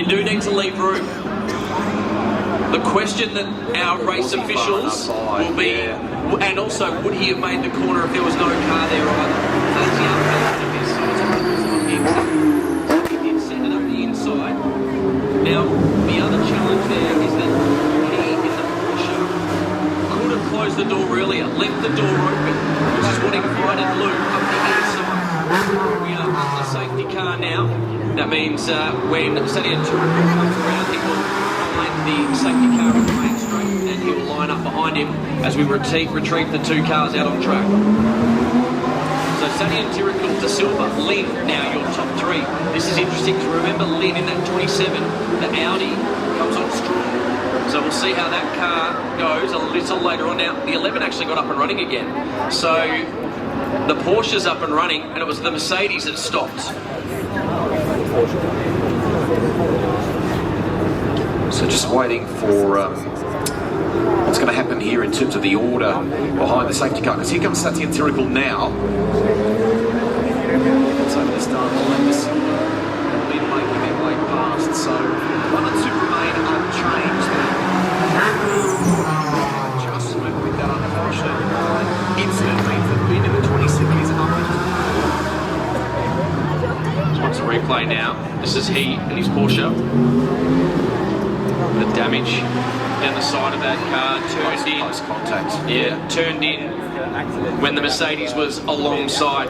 do need to leave room. The question that our race officials will be, and also, would he have made the corner if there was no car there either? So that's the other element of his side. He did send it up the inside. Now, the other challenge there is that he, in the Porsche, could have closed the door earlier, left the door open, which is what invited Lou up the inside. We are on the safety car now. That means when Sadia Turco comes around, he will find the safety car on the main straight and he will line up behind him as we retrieve the two cars out on track. So Sadia Turco, De Silva, Lynn, now your top three. This is interesting to remember Lynn in that 27, the Audi comes on strong. So we'll see how that car goes a little later on. Now, the 11 actually got up and running again. So the Porsche's up and running, and it was the Mercedes that stopped. So just waiting for what's going to happen here in terms of the order behind the safety car. Because here comes Sadia Turco now. It's over the start line. This will be making their way past. So 1 and 2 remain unchanged. Adjustment with that unfortunate incident means that the end of the 27 is up. Watch the replay now. This is he and his Porsche. The damage down the side of that car, turned in. Close contact. Yeah, turned in when the Mercedes was alongside.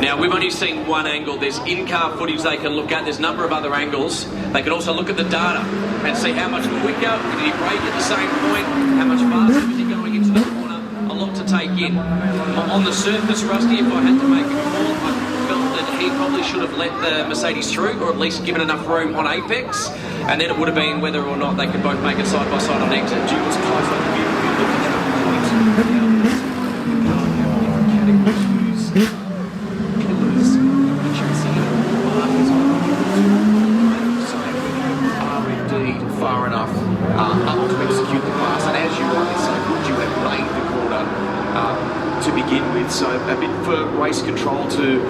Now, we've only seen one angle. There's in-car footage they can look at. There's a number of other angles. They can also look at the data and see how much quicker did he brake at the same point, how much faster was he going into the corner. A lot to take in. On the surface, Rusty, if I had to make a call, I felt that he probably should have let the Mercedes through, or at least given enough room on apex, and then it would have been whether or not they could both make it side by side on exit. It was close on the view. Far enough up to execute the pass, and as you rightly say, would you have made the corner to begin with? So a bit for race control to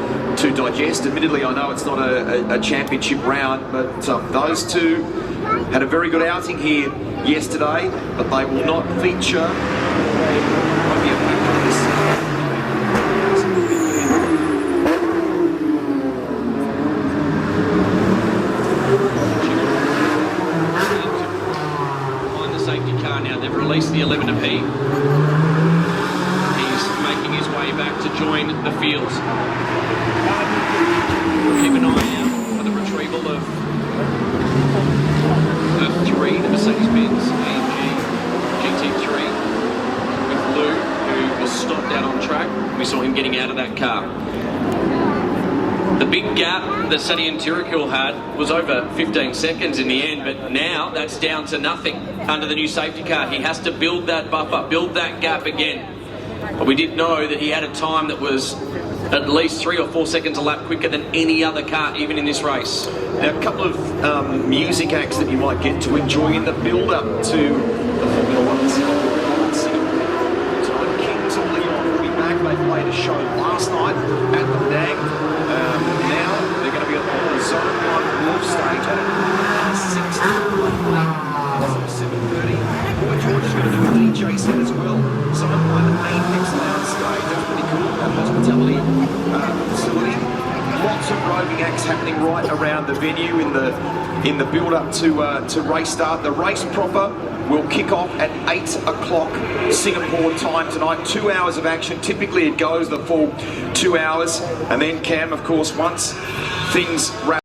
digest. Admittedly, I know it's not a championship round, but those two had a very good outing here yesterday, but they will not feature. Now they've released the 11 of P. He's making his way back to join the fields. We'll keep an eye out for the retrieval of the 3, the Mercedes-Benz AMG GT3 with Lou, who was stopped out on track. We saw him getting out of that car. The big gap that Sadia Turco had was over 15 seconds in the end, but now that's down to nothing under the new safety car. He has to build that buffer, build that gap again. But we did know that he had a time that was at least 3 or 4 seconds a lap quicker than any other car, even in this race. Now, a couple of music acts that you might get to enjoy in the build-up to the Formula 1 Singapore. Kings of Leon will be back. They played a show last night at the Nag. Now they're going to be on the Zone 1 Wolf stage at 7:30. Boy George is going to do a DJ set as well. Zone 1 Apex Lounge stage. That's pretty cool. That hospitality facility. Lots of roving acts happening right around the venue in the build-up to race start. The race proper will kick off at 8 o'clock Singapore time tonight. 2 hours of action. Typically it goes the full 2 hours. And then Cam, of course, once things wrap